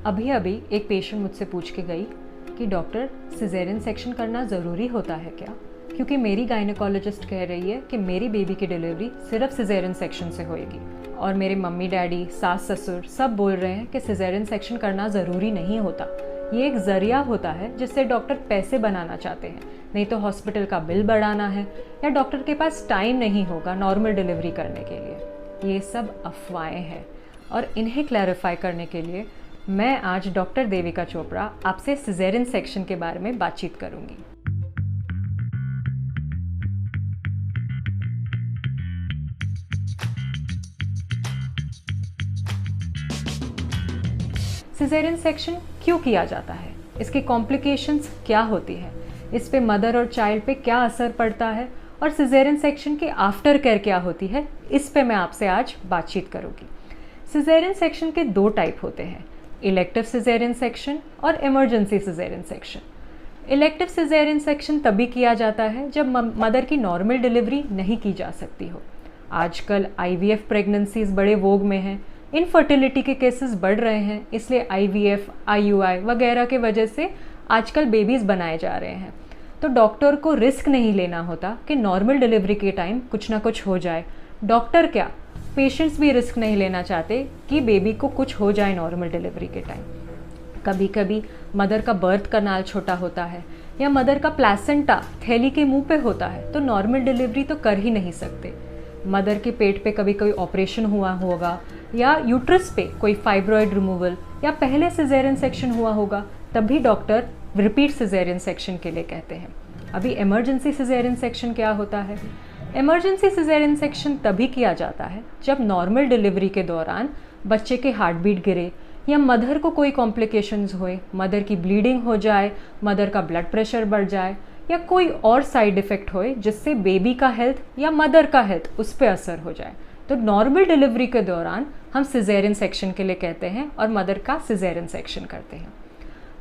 अभी अभी एक पेशेंट मुझसे पूछ के गई कि डॉक्टर सिजेरियन सेक्शन करना ज़रूरी होता है क्या, क्योंकि मेरी गायनेकोलॉजिस्ट कह रही है कि मेरी बेबी की डिलीवरी सिर्फ सिजेरियन सेक्शन से होएगी और मेरे मम्मी डैडी सास ससुर सब बोल रहे हैं कि सिजेरियन सेक्शन करना ज़रूरी नहीं होता। ये एक ज़रिया होता है जिससे डॉक्टर पैसे बनाना चाहते हैं, नहीं तो हॉस्पिटल का बिल बढ़ाना है या डॉक्टर के पास टाइम नहीं होगा नॉर्मल डिलीवरी करने के लिए। ये सब अफवाहें हैं और इन्हें क्लैरिफाई करने के लिए मैं आज डॉक्टर देविका चोपड़ा आपसे सिजेरियन सेक्शन के बारे में बातचीत करूंगी। सिजेरियन सेक्शन क्यों किया जाता है, इसकी कॉम्प्लिकेशंस क्या होती है, इस पे मदर और चाइल्ड पे क्या असर पड़ता है और सिजेरियन सेक्शन की आफ्टर केयर क्या होती है, इस पे मैं आपसे आज बातचीत करूंगी। सिजेरियन सेक्शन के दो टाइप होते हैं, इलेक्टिव सिजेरियन सेक्शन और emergency caesarean section. Elective caesarean section तभी किया जाता है जब मदर की नॉर्मल डिलीवरी नहीं की जा सकती हो। आजकल IVF प्रेगनेंसीज बड़े वोग में हैं, इनफर्टिलिटी के केसेस बढ़ रहे हैं, इसलिए IVF, IUI वगैरह के वजह से आजकल बेबीज़ बनाए जा रहे हैं। तो डॉक्टर को रिस्क नहीं लेना होता कि नॉर्मल डिलीवरी के टाइम कुछ ना कुछ हो जाए। डॉक्टर क्या, पेशेंट्स भी रिस्क नहीं लेना चाहते कि बेबी को कुछ हो जाए नॉर्मल डिलीवरी के टाइम। कभी कभी मदर का बर्थ कनाल छोटा होता है या मदर का प्लेसेंटा थैली के मुंह पे होता है, तो नॉर्मल डिलीवरी तो कर ही नहीं सकते। मदर के पेट पे कभी कोई ऑपरेशन हुआ होगा या यूट्रस पे कोई फाइब्रॉइड रिमूवल या पहले सिजेरियन सेक्शन हुआ होगा, तब भी डॉक्टर रिपीट सिजेरियन सेक्शन के लिए कहते हैं। अभी इमरजेंसी सिजेरियन सेक्शन क्या होता है? इमरजेंसी सिजेरियन सेक्शन तभी किया जाता है जब नॉर्मल डिलीवरी के दौरान बच्चे के हार्ट बीट गिरे या मदर को कोई कॉम्प्लिकेशंस हुए, मदर की ब्लीडिंग हो जाए, मदर का ब्लड प्रेशर बढ़ जाए या कोई और साइड इफ़ेक्ट होए जिससे बेबी का हेल्थ या मदर का हेल्थ उस पर असर हो जाए। तो नॉर्मल डिलीवरी के दौरान हम सिजेरियन सेक्शन के लिए कहते हैं और मदर का सिजेरियन सेक्शन करते हैं।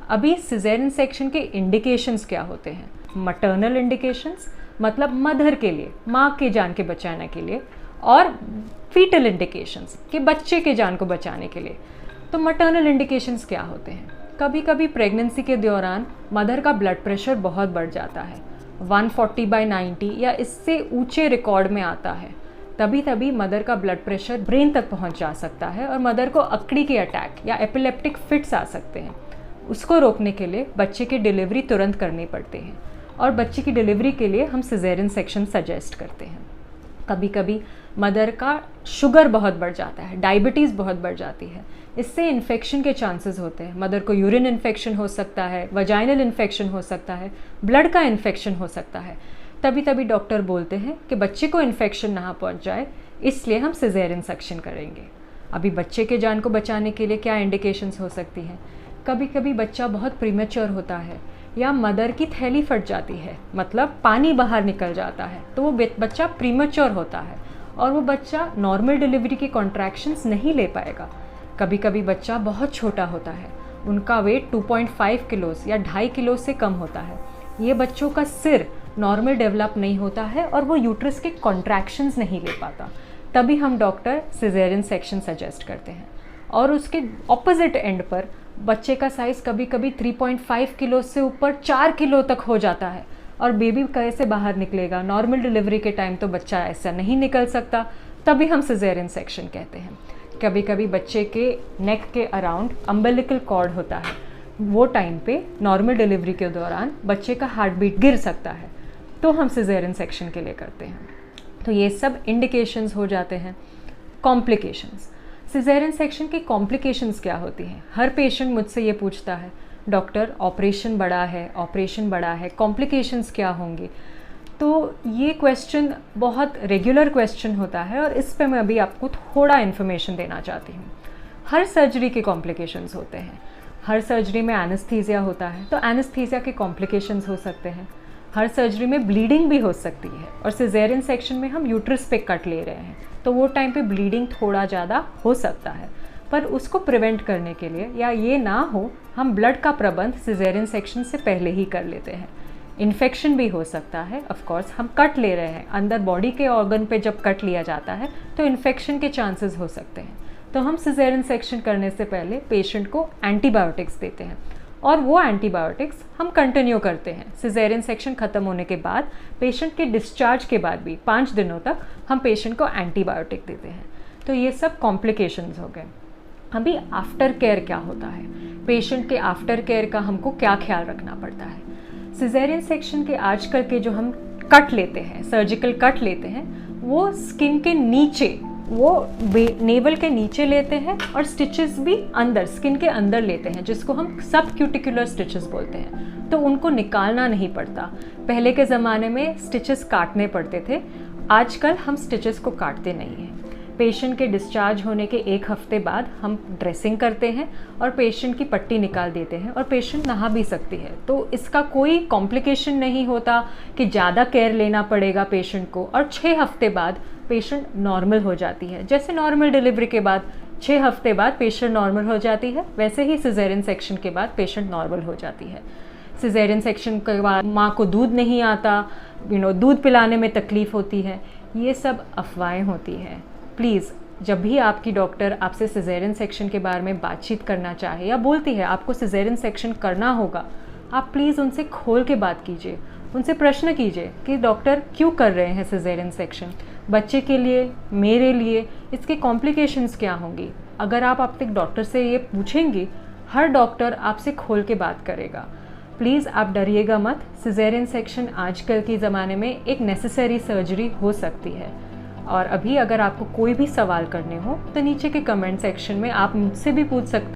अभी सिजेरियन सेक्शन के इंडिकेशंस क्या होते हैं? मटर्नल इंडिकेशंस मतलब मदर के लिए, माँ के जान के बचाने के लिए, और फीटल इंडिकेशंस कि बच्चे के जान को बचाने के लिए। तो मटर्नल इंडिकेशंस क्या होते हैं? कभी कभी प्रेगनेंसी के दौरान मदर का ब्लड प्रेशर बहुत बढ़ जाता है, 140/90 या इससे ऊंचे रिकॉर्ड में आता है। तभी मदर का ब्लड प्रेशर ब्रेन तक पहुंच जा सकता है और मदर को अकड़ी के अटैक या एपिलेप्टिक फिट्स आ सकते हैं। उसको रोकने के लिए बच्चे की डिलीवरी तुरंत करनी पड़ती है और बच्चे की डिलीवरी के लिए हम सिजेरियन सेक्शन सजेस्ट करते हैं। कभी कभी मदर का शुगर बहुत बढ़ जाता है, डायबिटीज़ बहुत बढ़ जाती है, इससे इन्फेक्शन के चांसेस होते हैं। मदर को यूरिन इन्फेक्शन हो सकता है, वजाइनल इन्फेक्शन हो सकता है, ब्लड का इन्फेक्शन हो सकता है। तभी डॉक्टर बोलते हैं कि बच्चे को इन्फेक्शन ना पहुंच जाए, इसलिए हम सिजेरियन सेक्शन करेंगे। अभी बच्चे के जान को बचाने के लिए क्या इंडिकेशंस हो सकती हैं? कभी कभी बच्चा बहुत प्रीमेच्योर होता है या मदर की थैली फट जाती है, मतलब पानी बाहर निकल जाता है, तो वो बच्चा प्रीमेच्योर होता है और वो बच्चा नॉर्मल डिलीवरी की कॉन्ट्रैक्शंस नहीं ले पाएगा। कभी कभी बच्चा बहुत छोटा होता है, उनका वेट 2.5 किलोस या 2.5 किलो से कम होता है। ये बच्चों का सिर नॉर्मल डेवलप नहीं होता है और वो यूट्रस के कॉन्ट्रैक्शंस नहीं ले पाता, तभी हम डॉक्टर सिजेरियन सेक्शन सजेस्ट करते हैं। और उसके ऑपोजिट एंड पर बच्चे का साइज़ कभी कभी 3.5 किलो से ऊपर 4 किलो तक हो जाता है और बेबी कैसे बाहर निकलेगा? नॉर्मल डिलीवरी के टाइम तो बच्चा ऐसा नहीं निकल सकता, तभी हम सिजेरियन सेक्शन कहते हैं। कभी कभी बच्चे के नेक के अराउंड अम्बिलिकल कॉर्ड होता है, वो टाइम पे नॉर्मल डिलीवरी के दौरान बच्चे का हार्ट बीट गिर सकता है, तो हम सिजेरियन सेक्शन के लिए करते हैं। तो ये सब इंडिकेशंस हो जाते हैं। कॉम्प्लिकेशंस, सिजेरियन सेक्शन की कॉम्प्लिकेशंस क्या होती हैं? हर पेशेंट मुझसे ये पूछता है, डॉक्टर ऑपरेशन बड़ा है, कॉम्प्लिकेशंस क्या होंगी? तो ये क्वेश्चन बहुत रेगुलर क्वेश्चन होता है और इस पे मैं अभी आपको थोड़ा इन्फॉर्मेशन देना चाहती हूँ। हर सर्जरी के कॉम्प्लिकेशंस होते हैं। हर सर्जरी में एनेस्थीसिया होता है, तो एनेस्थीसिया के कॉम्प्लिकेशंस हो सकते हैं। हर सर्जरी में ब्लीडिंग भी हो सकती है और सिजेरियन सेक्शन में हम यूट्रस पे कट ले रहे हैं, तो वो टाइम पे ब्लीडिंग थोड़ा ज़्यादा हो सकता है। पर उसको प्रिवेंट करने के लिए या ये ना हो, हम ब्लड का प्रबंध सिजेरियन सेक्शन से पहले ही कर लेते हैं। इन्फेक्शन भी हो सकता है, ऑफ कोर्स हम कट ले रहे हैं, अंदर बॉडी के ऑर्गन पे जब कट लिया जाता है तो इन्फेक्शन के चांसेस हो सकते हैं। तो हम सिजेरियन सेक्शन करने से पहले पेशेंट को एंटीबायोटिक्स देते हैं और वो एंटीबायोटिक्स हम कंटिन्यू करते हैं। सिजेरियन सेक्शन ख़त्म होने के बाद पेशेंट के डिस्चार्ज के बाद भी 5 दिनों तक हम पेशेंट को एंटीबायोटिक देते हैं। तो ये सब कॉम्प्लिकेशंस हो गए। अभी आफ्टर केयर क्या होता है, पेशेंट के आफ्टर केयर का हमको क्या ख्याल रखना पड़ता है। सिजेरियन सेक्शन के आजकल के जो हम कट लेते हैं, सर्जिकल कट लेते हैं, वो स्किन के नीचे, वो नेवल के नीचे लेते हैं और स्टिचेस भी अंदर, स्किन के अंदर लेते हैं, जिसको हम सब क्यूटिकुलर स्टिचेस बोलते हैं। तो उनको निकालना नहीं पड़ता। पहले के ज़माने में स्टिचेस काटने पड़ते थे, आजकल हम स्टिचेस को काटते नहीं हैं। पेशेंट के डिस्चार्ज होने के 1 हफ्ते बाद हम ड्रेसिंग करते हैं और पेशेंट की पट्टी निकाल देते हैं और पेशेंट नहा भी सकती है। तो इसका कोई कॉम्प्लिकेशन नहीं होता कि ज़्यादा केयर लेना पड़ेगा पेशेंट को, और 6 हफ्ते बाद पेशेंट नॉर्मल हो जाती है। जैसे नॉर्मल डिलीवरी के बाद 6 हफ्ते बाद पेशेंट नॉर्मल हो जाती है, वैसे ही सिजेरियन सेक्शन के बाद पेशेंट नॉर्मल हो जाती है। सिजेरियन सेक्शन के बाद माँ को दूध नहीं आता, दूध पिलाने में तकलीफ़ होती है, ये सब अफवाहें होती हैं। प्लीज़, जब भी आपकी डॉक्टर आपसे सिजेरियन सेक्शन के बारे में बातचीत करना चाहे या बोलती है आपको सिजेरियन सेक्शन करना होगा, आप प्लीज़ उनसे खोल के बात कीजिए, उनसे प्रश्न कीजिए कि डॉक्टर क्यों कर रहे हैं सिजेरियन सेक्शन, बच्चे के लिए, मेरे लिए, इसके कॉम्प्लिकेशंस क्या होंगी। अगर आप अपने डॉक्टर से ये पूछेंगी, हर डॉक्टर आपसे खोल के बात करेगा। प्लीज़ आप डरिएगा मत। सिजेरियन सेक्शन आजकल के ज़माने में एक नेसेसरी सर्जरी हो सकती है। और अभी अगर आपको कोई भी सवाल करने हो तो नीचे के कमेंट सेक्शन में आप मुझसे भी पूछ सकते हैं।